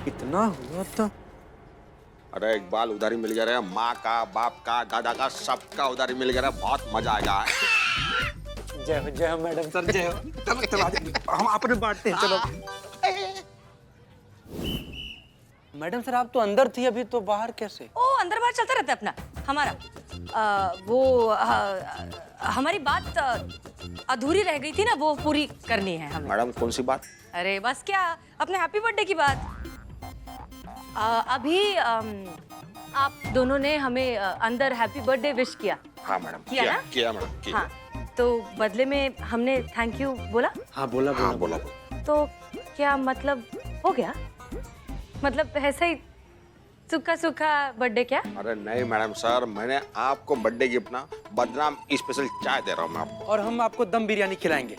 इतना हुआ था। अरे इकबाल, उधारी मिल गया रे, माँ का, बाप का, दादा का, सबका उधारी मिल गया रे, बहुत मजा आएगा। जय हो मैडम सर, जय हो। चलो हम आपने बांटते हैं, चलो। मैडम सर, आप तो अंदर थी, अभी तो बाहर कैसे? ओ, अंदर बाहर चलता रहता है अपना हमारा। हमारी बात अधूरी रह गई थी ना, वो पूरी करनी है हमें। मैडम कौन सी बात? अरे बस क्या, अपने हैप्पी बर्थडे की बात। अभी आप दोनों ने हमें अंदर हैप्पी बर्थडे विश किया। हाँ मैडम, किया ना? किया मैडम, किया। हाँ, तो बदले में हमने थैंक यू बोला। हाँ बोला। तो क्या मतलब हो गया? मतलब ऐसे ही सूखा सूखा बर्थडे क्या? अरे नहीं मैडम सर, मैंने आपको बर्थडे गिफ्ट ना बदनाम स्पेशल चाय दे रहा हूँ मैं आपको। और हम आपको दम बिरयानी खिलाएंगे।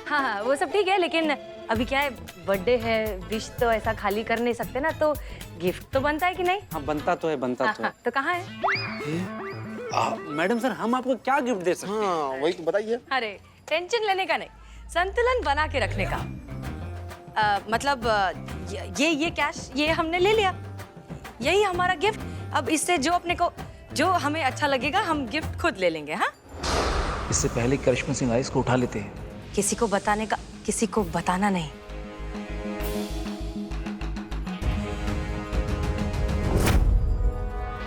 हाँ, वो सब ठीक है, लेकिन अभी क्या है, बर्थडे है, विश तो ऐसा खाली कर नहीं सकते ना, तो गिफ्ट तो बनता है कि नहीं? हाँ बनता तो है, बनता तो है। तो कहाँ है? मैडम सर, हम आपको क्या गिफ्ट दे सकते हैं? हाँ वही तो बताइए। अरे टेंशन लेने का नहीं, संतुलन बना के रखने का। मतलब ये कैश ये हमने ले लिया, यही हमारा गिफ्ट। अब इससे जो हमें अच्छा लगेगा, हम गिफ्ट खुद ले लेंगे। हाँ, इससे पहले करिश्मा सिंह आई, इसको उठा लेते हैं। किसी को बताना नहीं।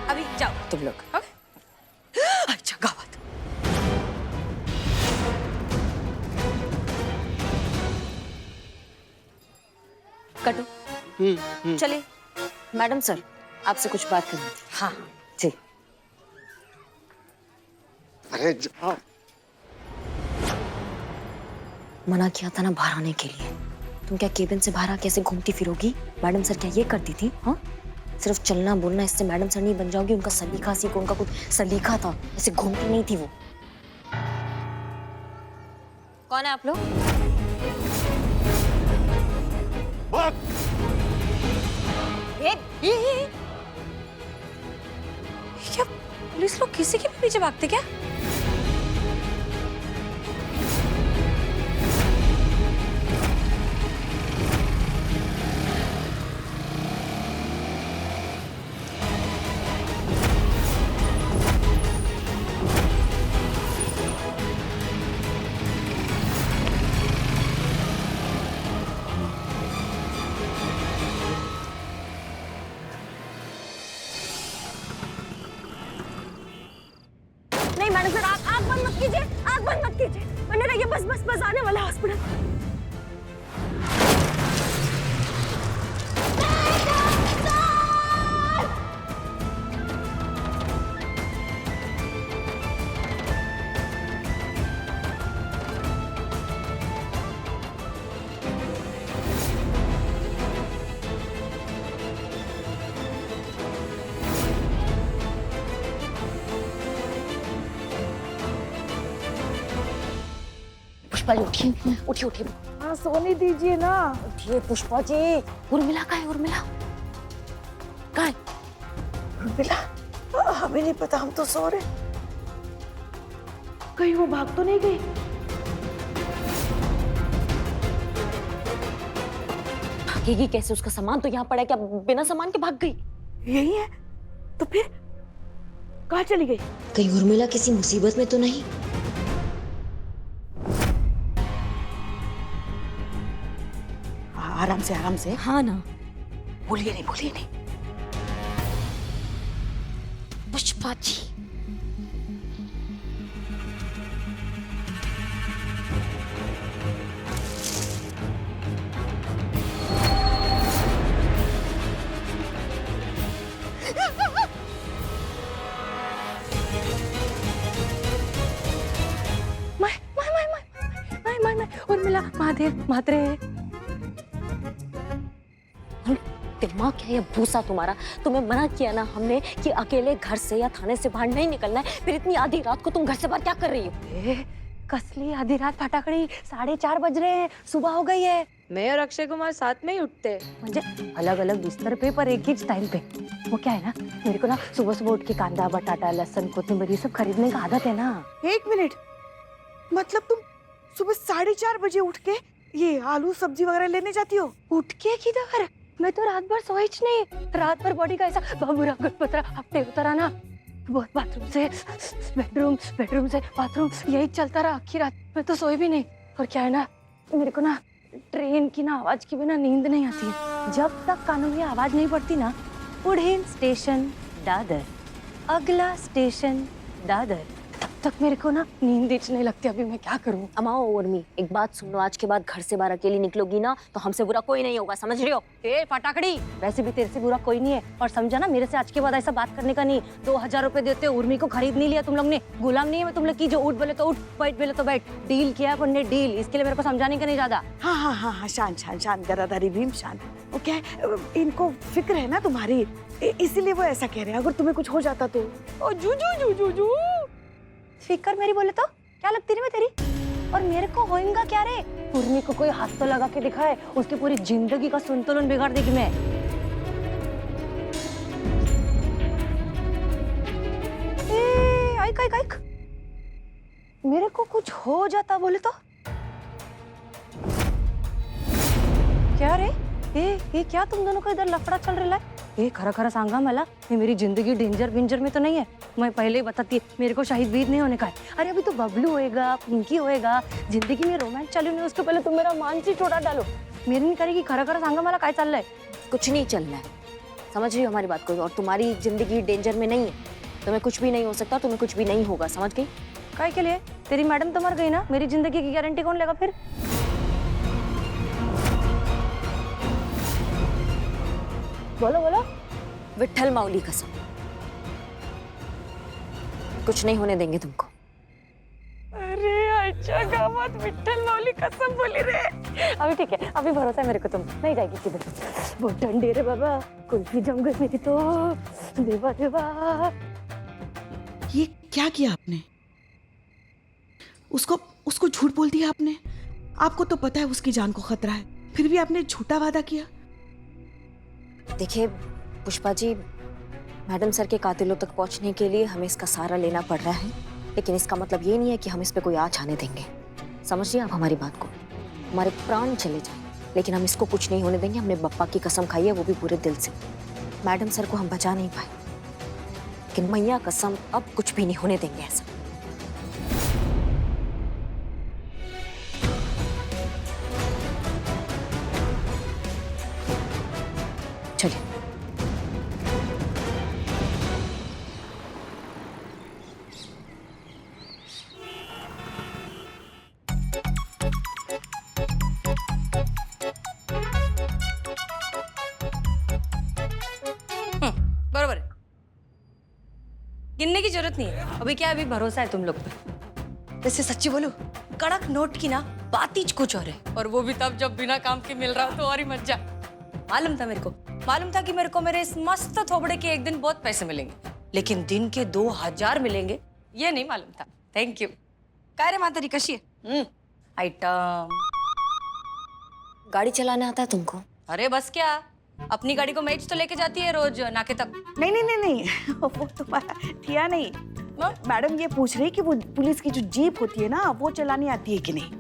अभी जाओ तुम लोग। अच्छा गावत। कटो। चलिए। मैडम सर, आपसे कुछ बात करनी थी। हाँ जी। अरे हाँ। मना किया था ना बाहर आने के लिए। तुम क्या केबिन से बाहर आके ऐसे घूमती फिरोगी? मैडम सर क्या ये करती थी? हाँ, सिर्फ चलना बोलना इससे मैडम सर नहीं बन जाओगी। उनका सलीका सीखो, उनका कुछ सलीका था, ऐसे घूमती नहीं थी वो। कौन है आप लोग? क्या पुलिस लोग किसी के भी पीछे भागते क्या? नहीं मैडम सर, आग बंद मत कीजिए, आग बंद मत कीजिए, वरना रहिए, बस आने वाला हॉस्पिटल। पुष्पा जी उठिए, उठिए। हाँ सोने दीजिए ना। उठिए पुष्पा जी। उर्मिला कहाँ है? उर्मिला कहाँ है? उर्मिला, हमें नहीं पता, हम तो सो रहे। कहीं वो भाग तो नहीं गई? भागेगी कैसे? उसका सामान तो यहाँ पड़ा है, क्या बिना सामान के भाग गई? यही है तो फिर कहाँ चली गई? कहीं उर्मिला किसी मुसीबत में तो नहीं? आराम से, आराम से। हाँ ना। बोलिए नहीं। पुष्पा जी, उर्मिला, महादेव मात्रे। दिमाग क्या है भूसा तुम्हारा? तुम्हें मना किया ना हमने कि अकेले घर से या थाने से बाहर नहीं निकलना है, फिर इतनी आधी रात को तुम घर से बाहर क्या कर रही हो? कसली आधी रात फटाकड़ी, 4:30 बज रहे हैं, सुबह हो गई है। मैं और अक्षय कुमार साथ में ही उठते, म्हणजे अलग अलग बिस्तर पे पर एक ही टाइम पे। वो क्या है ना, मेरे को ना सुबह सुबह उठ के कांदा, बटाटा, लहसुन, कोथिंबीर ये सब खरीदने का आदत है ना। 1 मिनट, मतलब तुम सुबह 4:30 बजे उठ के ये आलू सब्जी वगैरह लेने जाती हो? उठ के किधर? मैं तो रात भर सोईच नहीं, रात भर बॉडी का ऐसा बाबूराव गणपतरा हफ्ते होता रहा ना, बहुत बाथरूम से बेडरूम, बेडरूम से बाथरूम, यही चलता रहा आखिर रात। मैं तो सोई भी नहीं। और क्या है ना, मेरे को ना ट्रेन की ना आवाज के बिना नींद नहीं आती है। जब तक कानों में आवाज नहीं पड़ती ना, पुढील स्टेशन दादर, अगला स्टेशन दादर, तब तक मेरे को ना नींद नहीं लगती। अभी मैं क्या करूं? अमाओ उर्मी, एक बात सुन लो, आज के बाद घर से बाहर अकेली निकलोगी ना तो हमसे बुरा कोई नहीं होगा, समझ रही हो? ए फटाकड़ी, वैसे भी तेरे से बुरा कोई नहीं है। और समझा ना, मेरे से आज के बाद ऐसा बात करने का नहीं। 2000 रुपए देते हो, उर्मी को खरीद नहीं लिया तुम लोग ने। गुलाम नहीं है मैं तुम लोग की, जो उठ बोले तो उठ, बैठ बोले तो बैठ। डील किया है अपन ने, डील। इसके लिए मेरे को समझाने का नहीं ज्यादा। हाँ हाँ हाँ हाँ, शांत शांत शांत, गराधारी भीम शांत। वो क्या है, इनको फिक्र है ना तुम्हारी, इसीलिए वो ऐसा कह रहे हैं। अगर तुम्हें कुछ हो जाता तो? ओ जू जू जू जू जू, फिकर मेरी बोले तो क्या लगती रही मैं तेरी? और मेरे को होएगा क्या रे? उर्मी को कोई हाथ तो लगा के दिखाए, उसकी पूरी जिंदगी का संतुलन बिगाड़ देगी मैं। आइक आइक आइक, मेरे को कुछ हो जाता बोले तो क्या रे? ये क्या तुम दोनों का इधर लफड़ा चल रहा है? ये खरा खरा सांगा मला, ये मेरी जिंदगी डेंजर बिंजर में तो नहीं है। मैं पहले ही बताती है, मेरे को शाहिद बीद नहीं होने का है। अरे अभी तो बबलू होएगा, पिंकी होएगा, जिंदगी में रोमांस चालू नहीं, उसके पहले तुम मेरा मानसिक छोड़ा डालो। मेरी नहीं करेगी खरा खरा सांगा मला काय चल रहा है? कुछ नहीं चलना है, समझ रही हो हमारी बात को? और तुम्हारी जिंदगी डेंजर में नहीं है, तुम्हें कुछ भी नहीं हो सकता, तुम्हें कुछ भी नहीं होगा, समझ गई? काय के लिए? तेरी मैडम तो मर गई ना, मेरी जिंदगी की गारंटी कौन लेगा फिर? बोलो बोलो। विट्ठल माउली कसम, कुछ नहीं होने देंगे तुमको। अरे अच्छा गावात विठ्ठल माऊली कसम बोली रे। अभी ठीक है, अभी भरोसा है मेरे को, तुम नहीं जाएगी किधर। बहुत ठंडी रे बाबा, कुल्फी जम गई मेरी तो। देवा देवा, ये क्या किया आपने? उसको झूठ बोल दिया आपने। आपको तो पता है उसकी जान को खतरा है, फिर भी आपने झूठा वादा किया। देखिए पुष्पा जी, मैडम सर के कातिलों तक पहुंचने के लिए हमें इसका सहारा लेना पड़ रहा है, लेकिन इसका मतलब ये नहीं है कि हम इस पे कोई आँच आने देंगे। समझिए आप हमारी बात को, हमारे प्राण चले जाए लेकिन हम इसको कुछ नहीं होने देंगे। हमने बप्पा की कसम खाई है, वो भी पूरे दिल से। मैडम सर को हम बचा नहीं पाए, लेकिन मैया कसम अब कुछ भी नहीं होने देंगे ऐसा। चलिए। बरोबर है, गिनने की जरूरत नहीं है। अभी क्या, अभी भरोसा है तुम लोग पे। वैसे सच्ची बोलूं, कड़क नोट की ना बात ही कुछ और है, और वो भी तब जब बिना काम के मिल रहा हो तो और ही मजा। मालूम था मेरे को, मालूम था कि मेरे को मेरे इस मस्त थोबड़े के एक दिन बहुत पैसे मिलेंगे, लेकिन दिन के 2000 मिलेंगे ये नहीं मालूम था। Thank you. काय रे मातारी, कशी है? आइटम। गाड़ी चलाना आता है तुमको? अरे बस क्या, अपनी गाड़ी को मैच तो लेके जाती है रोज नाके तक। नहीं नहीं नहीं नहीं, वो तुम्हारा किया नहीं। मैडम ये पूछ रही कि वो पुलिस की जो जीप होती है ना, वो चलानी आती है कि नहीं।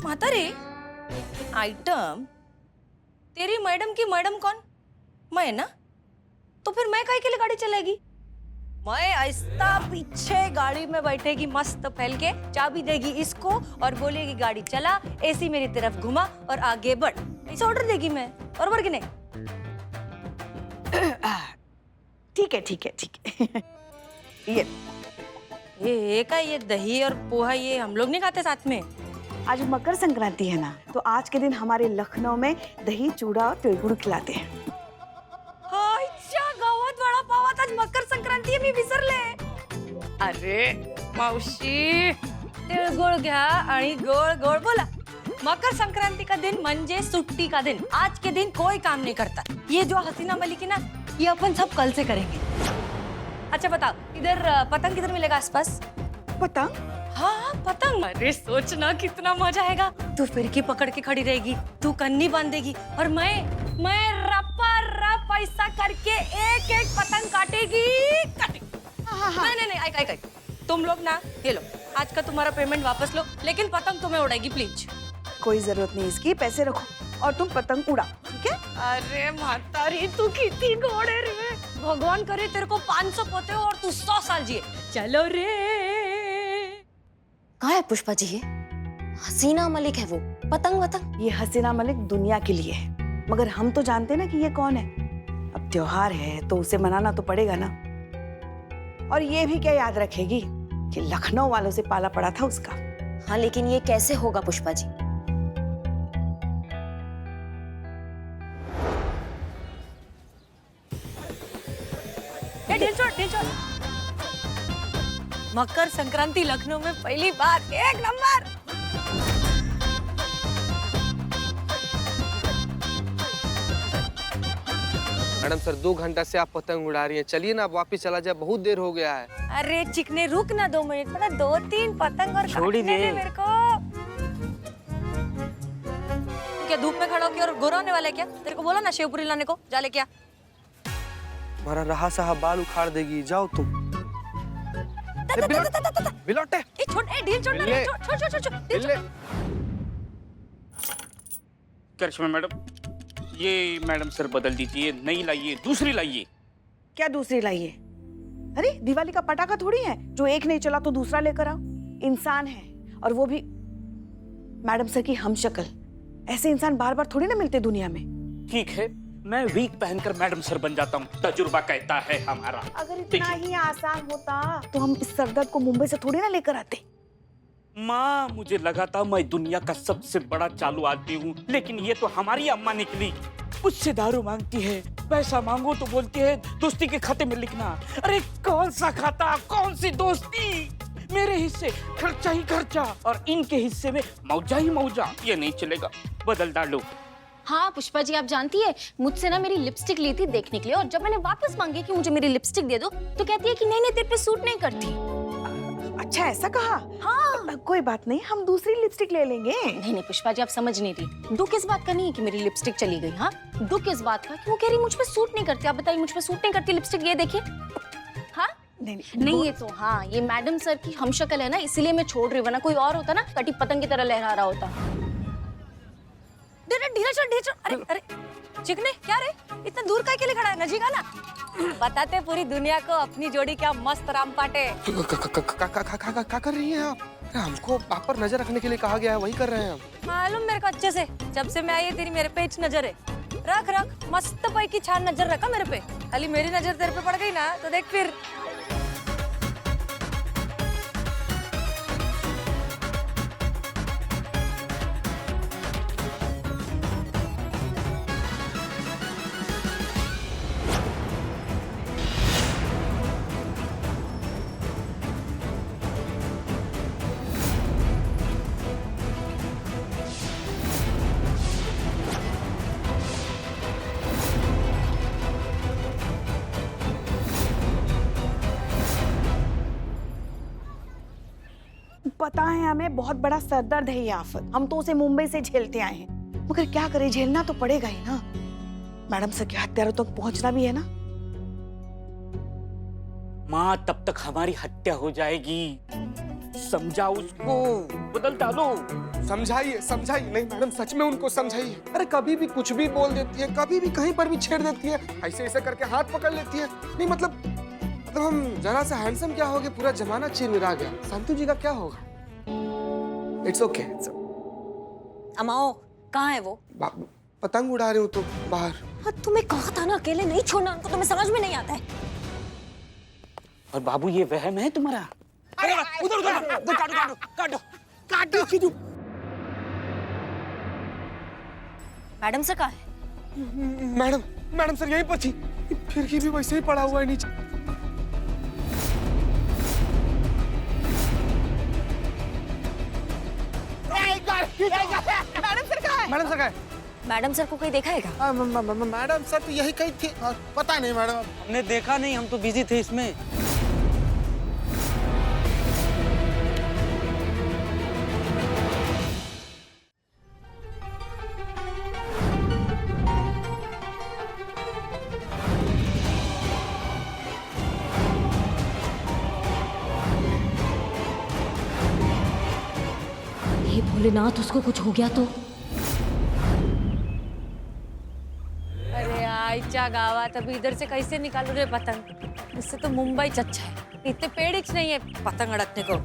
माता रे, आइटम, तेरी मैडम की मैडम कौन? मैं ना, तो फिर मैं काहे के लिए गाड़ी चलाएगी? मैं ऐसा पीछे गाड़ी में बैठेगी मस्त फैल के, चाबी देगी इसको और बोलेगी गाड़ी चला, एसी मेरी तरफ घुमा और आगे बढ़, ऐसा ऑर्डर देगी मैं। बरोबर कि नहीं? ठीक है ठीक है ठीक है। ये का ये दही और पोहा ये हम लोग नहीं खाते साथ में? आज मकर संक्रांति है ना, तो आज के दिन हमारे लखनऊ में दही चूड़ा और तिळगुळ खिलाते हैं। अच्छा, गावात वडा पावात आज मकर संक्रांती आहे, मी विसरले। अरे मावशी, तिळगुळ घ्या आणि गोळ गोळ बोला। मकर संक्रांति का दिन मंजे छुट्टी का दिन, आज के दिन कोई काम नहीं करता। ये जो हसीना मलिक है ना, ये अपन सब कल से करेंगे। अच्छा बताओ, इधर पतंग किधर मिलेगा आसपास? पतंग? हाँ पतंग। अरे सोचना कितना मजा आएगा। तू फिरकी पकड़ के खड़ी रहेगी, तू कन्नी बांधेगी और मैं रपा रप पैसा करके एक एक पतंग काटेगी। नहीं, आइक, तुम लोग ना, ये लो, आज का तुम्हारा पेमेंट वापस लो, लेकिन पतंग तुम्हें उड़ाएगी प्लीज। कोई जरूरत नहीं इसकी, पैसे रखो और तुम पतंग उड़ाओ, ठीक ओके? अरे मातारी तू कितनी घोड़े रे, भगवान करे तेरे को 500 पोते हो और तू 100 साल जिए। चलो रे। कहाँ है पुष्पा जी ये? हसीना मलिक है वो, पतंग वतंग। ये हसीना मलिक दुनिया के लिए है, मगर हम तो जानते ना कि ये कौन है। अब त्योहार है तो उसे मनाना तो पड़ेगा ना। और ये भी क्या याद रखेगी कि लखनऊ वालों से पाला पड़ा था उसका। हाँ लेकिन ये कैसे होगा पुष्पा जी? ढील छोड़, ढील छोड़। मकर संक्रांति लखनऊ में पहली बार 1 नंबर। मैडम सर 2 घंटा से आप पतंग उड़ा रही हैं, चलिए ना आप वापस चला जाए, बहुत देर हो गया है। अरे चिकने रुक ना 2 मिनट, पता 2-3 पतंग और छोड़ी काटने दे। दे मेरे को। क्या धूप में खड़ा होके और गोरा होने वाला है क्या? तेरे को बोला ना शेवपुरी लाने को, जा ले क्या? हमारा रहा साहब बाल उखाड़ देगी, जाओ तुम। बिलोटे। ए छोड़, ए ढील छोड़ ना रे, छोड़, ढील छोड़। करिश्मा मैडम, ये मैडम सर बदल दीजिए, नई लाइए, दूसरी लाइए। क्या दूसरी लाइए? अरे दिवाली का पटाखा थोड़ी है जो एक नहीं चला तो दूसरा लेकर आओ। इंसान है, और वो भी मैडम सर की हमशक्ल। ऐसे इंसान बार बार थोड़ी ना मिलते दुनिया में। ठीक है, मैं वीक पहनकर मैडम सर बन जाता हूँ, तजुर्बा कहता है हमारा। अगर इतना ही आसान होता तो हम इस सरदर्द को मुंबई से थोड़ी ना लेकर आते। माँ, मुझे लगा था मैं दुनिया का सबसे बड़ा चालू आदमी हूँ, लेकिन ये तो हमारी अम्मा निकली। मुझसे दारू मांगती है, पैसा मांगो तो बोलती है दोस्ती के खाते में लिखना। अरे कौन सा खाता, कौन सी दोस्ती? मेरे हिस्से खर्चा ही खर्चा और इनके हिस्से में मौजा ही मौजा। ये नहीं चलेगा, बदल डालो। हाँ पुष्पा जी, आप जानती है मुझसे ना मेरी लिपस्टिक ली थी देखने के लिए, और जब मैंने वापस मांगी कि मुझे मेरी लिपस्टिक दे दो तो कहती है कि नहीं नहीं तेरे पे सूट नहीं करती। अच्छा ऐसा कहा? हाँ। कोई बात नहीं, हम दूसरी लिपस्टिक ले लेंगे। नहीं नहीं पुष्पा जी, आप समझ नहीं रही। दुख इस बात का नहीं है कि मेरी लिपस्टिक चली गई। हाँ, दुख इस बात का कि वो कह रही मुझ पे सूट नहीं करती। आप बताइए, मुझ पे सूट नहीं करती लिपस्टिक, ये देखिए। हाँ नहीं ये तो, हाँ ये मैडम सर की हमशक्ल है ना, इसीलिए मैं छोड़ रही हूँ, वरना कोई और होता ना कटी पतंग की तरह लहरा रहा होता। ढीला छोड़। अरे अरे चिकने, क्या रे इतना दूर काय के लिए खड़ा है? नजीक ना, बताते पूरी दुनिया को अपनी जोड़ी क्या मस्त रामपाटे। क्या कर रही हैं आप? हमको आप पर नजर रखने के लिए कहा गया है, वही कर रहे हैं हम। मालूम मेरे को अच्छे से, जब से मैं आई है तेरी मेरे पे इच नजर है। रख मस्त पाई की छान नजर रखा मेरे पे। खाली मेरी नजर तेरे पे पड़ गई ना तो देख फिर। पता है हमें बहुत बड़ा सरदर्द है ये आफत, हम तो उसे मुंबई से झेलते आए हैं, मगर क्या करें, झेलना तो पड़ेगा ही ना। मैडम सर के हत्यारों तक पहुंचना भी है ना। माँ, तब तक हमारी हत्या हो जाएगी। समझाओ उसको, बदल डालो। समझाइए नहीं मैडम, सच में उनको समझाइए। अरे कभी भी कुछ भी बोल देती है, कभी भी कहीं पर भी छेड़ देती है, ऐसे करके हाथ पकड़ लेती है। नहीं मतलब हम जरा सा हैंडसम क्या हो गए, पूरा जमाना चिरमिरा गया। संतू जी का क्या होगा? It's okay. अमाओ, कहाँ है वो? पतंग उड़ा रही हूँ तो बाहर। हाँ, तुम्हें कहा था ना अकेले नहीं छोड़ना उनको, तुम्हें समझ में नहीं आता है। और बाबू, ये वहम है तुम्हारा? अरे उधर काटो। मैडम सर कहाँ है? मैडम सर यहीं पर थी, फिर भी वैसे ही पड़ा हुआ है नीचे। मैडम सर कहाँ है? मैडम सर को कोई देखा है क्या? मैडम सर तो यही कही थी, पता नहीं मैडम। हमने देखा नहीं, हम तो बिजी थे इसमें। हे भोलेनाथ, उसको कुछ हो गया तो? कच्चा गावात अभी इधर से कैसे निकालू रे पतंग? इससे तो मुंबई अच्छा है, इतने पेड़ ही नहीं है पतंग अड़कने को।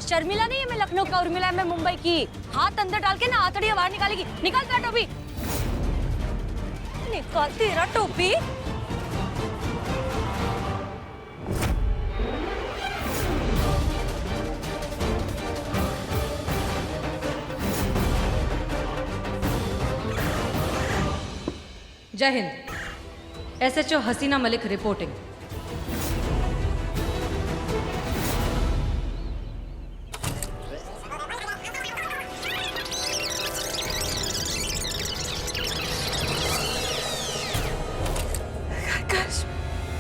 शर्मिला नहीं है मैं लखनऊ का, उर्मिला है मैं मुंबई की। हाथ अंदर डाल के ना आतड़ियां बाहर निकालेगी। निकाल तेरा टोपी, निकाल तेरा टोपी। जय हिंद। एसएचओ हसीना मलिक रिपोर्टिंग।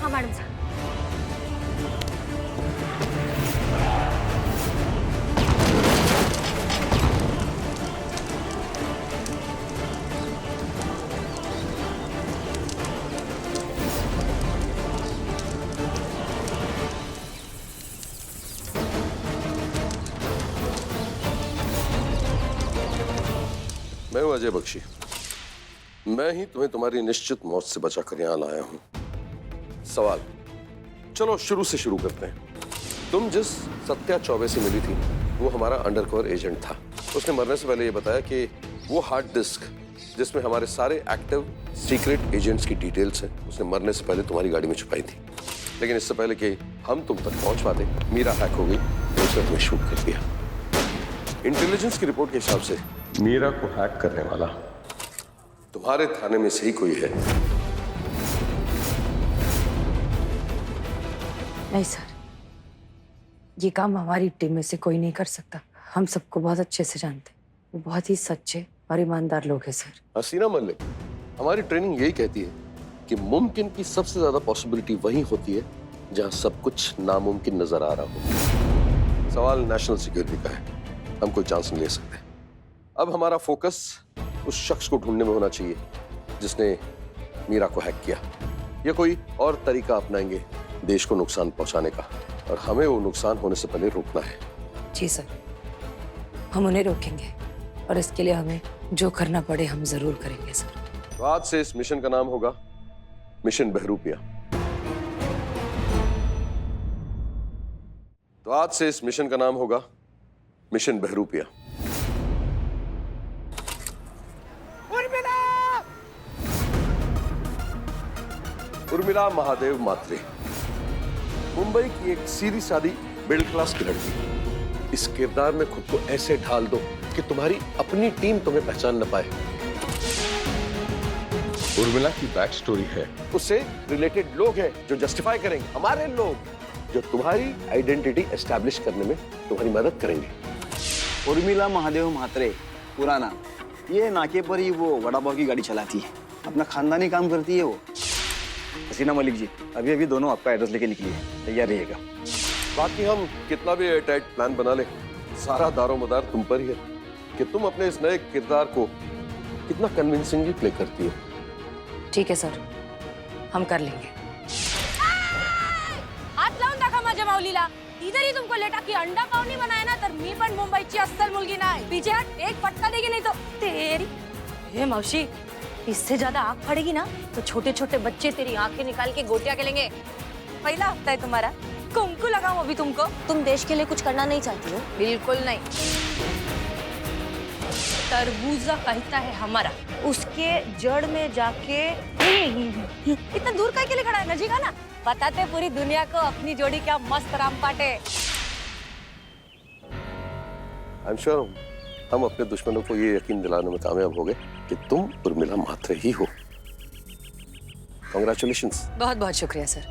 हाँ मैडम साहब। मैं हूं अजय बख्शी। मैं ही तुम्हें तुम्हारी निश्चित मौत से बचाकर यहां लाया हूं। सवाल, चलो शुरू से शुरू करते हैं। तुम जिस सत्या चौबे से मिली थी वो हमारा अंडरकवर एजेंट था। उसने मरने से पहले ये बताया कि वो हार्ड डिस्क जिसमें हमारे सारे एक्टिव सीक्रेट एजेंट्स की डिटेल्स हैं उसने मरने से पहले तुम्हारी गाड़ी में छुपाई थी। लेकिन इससे पहले कि हम तुम तक पहुंच पाते मीरा हैक हो गई, उसने तुम्हें शूट कर दिया। इंटेलिजेंस की रिपोर्ट के हिसाब से मीरा को हैक करने वाला तुम्हारे थाने में से ही कोई है। नहीं सर, ये काम हमारी टीम में से कोई नहीं कर सकता। हम सबको बहुत अच्छे से जानते हैं। वो बहुत ही सच्चे और ईमानदार लोग हैं सर। हसीना मलिक, हमारी ट्रेनिंग यही कहती है कि मुमकिन की सबसे ज्यादा पॉसिबिलिटी वहीं होती है जहां सब कुछ नामुमकिन नजर आ रहा हो। सवाल नेशनल सिक्योरिटी का है, हम कोई चांस नहीं ले सकते। अब हमारा फोकस उस शख्स को ढूंढने में होना चाहिए जिसने मीरा को हैक किया, या कोई और तरीका अपनाएंगे देश को नुकसान पहुंचाने का, और हमें वो नुकसान होने से पहले रोकना है। जी सर, हम उन्हें रोकेंगे और इसके लिए हमें जो करना पड़े हम जरूर करेंगे सर। तो आज से इस मिशन का नाम होगा मिशन बहरूपिया। तो आज से इस मिशन का नाम होगा मिशन बहरूपिया। उर्मिला महादेव मात्रे, मुंबई की एक सीधी सादी मिडिल क्लास की लड़की। इस किरदार में खुद को ऐसे ढाल दो कि तुम्हारी अपनी टीम तुम्हें पहचान न पाए। उर्मिला की बैक स्टोरी है, उससे रिलेटेड लोग हैं जो जस्टिफाई करेंगे, हमारे लोग जो तुम्हारी आइडेंटिटी एस्टैब्लिश करने में तुम्हारी मदद करेंगे। उर्मिला महादेव म्हात्रे पूरा नाम। ये नाके पर ही वो वड़ा पाव की गाड़ी चलाती है, अपना खानदानी काम करती है वो। हसीना मलिक जी, अभी अभी दोनों आपका एड्रेस लेके निकली है, तैयार रहिएगा। बाकी हम कितना भी एयरटाइट प्लान बना ले, सारा दारोमदार तुम पर ही है कि तुम अपने इस नए किरदार को कितना कन्विंसिंगली प्ले करती हो। ठीक है सर, हम कर लेंगे। हात लावून दाखवा माझ्या माऊलीला। इधर ही तुमको लेटा की अंडा पाव नहीं बनाया ना, तर मी पण मुंबईची अस्सल मुलगी नाही। पीछे हट, एक फटका देगी नहीं तो तेरी। हे मौसी, इससे ज्यादा आग पड़ेगी ना तो छोटे छोटे बच्चे तेरी आंखें निकाल के गोटियां खेलेंगे। पहला हफ्ता है तुम्हारा, कुमकु लगाऊं अभी तुमको। तुम देश के लिए कुछ करना नहीं चाहती हो? बिल्कुल नहीं। तरबूजा कहता है हमारा, उसके जड़ में जाके इतना दूर काहे के लिए खड़ा है? नजीक ना, बताते पूरी दुनिया को अपनी जोड़ी क्या मस्त रामपाट है। आई एम श्योर हम अपने दुश्मनों को ये यकीन दिलाने में कामयाब हो गए कि तुम उर्मिला म्हात्रे ही हो। कांग्रेचुलेशंस। बहुत बहुत शुक्रिया सर।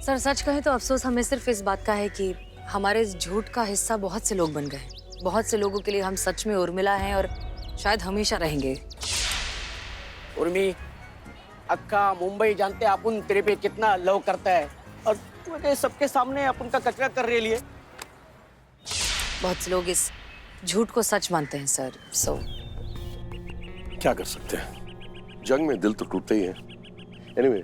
सर सच कहें तो अफसोस हमें सिर्फ इस बात का है कि हमारे इस झूठ का हिस्सा बहुत से लोग बन गए। बहुत से लोगों के लिए हम सच में उर्मिला हैं और शायद हमेशा रहेंगे। उर्मी, अक्का मुंबई जानते अपन तेरे पे कितना लव करता है और तूने सबके सामने अपन का कचरा कर रही है। बहुत से लोग इस झूठ को सच मानते हैं सर। सो क्या कर सकते हैं, जंग में दिल तो टूटते ही है। एनीवे,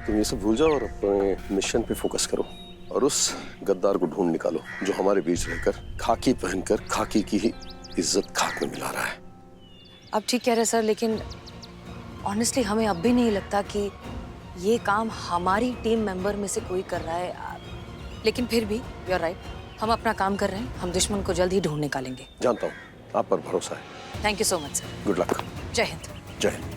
तुम ये सब भूल जाओ और अपने मिशन पे फोकस करो और उस गद्दार को ढूंढ निकालो जो हमारे बीच रहकर खाकी पहनकर खाकी की ही इज्जत खाक में मिला रहा है। आप ठीक कह रहे हैं सर, लेकिन ऑनेस्टली हमें अब भी नहीं लगता कि ये काम हमारी टीम मेंबर में से कोई कर रहा है। लेकिन फिर भी यू आर राइट, हम अपना काम कर रहे हैं। हम दुश्मन को जल्द ही ढूंढ निकालेंगे। जानता हूँ, आप पर भरोसा है। Thank you so much sir. Good luck. जय हिंद। जय हिंद।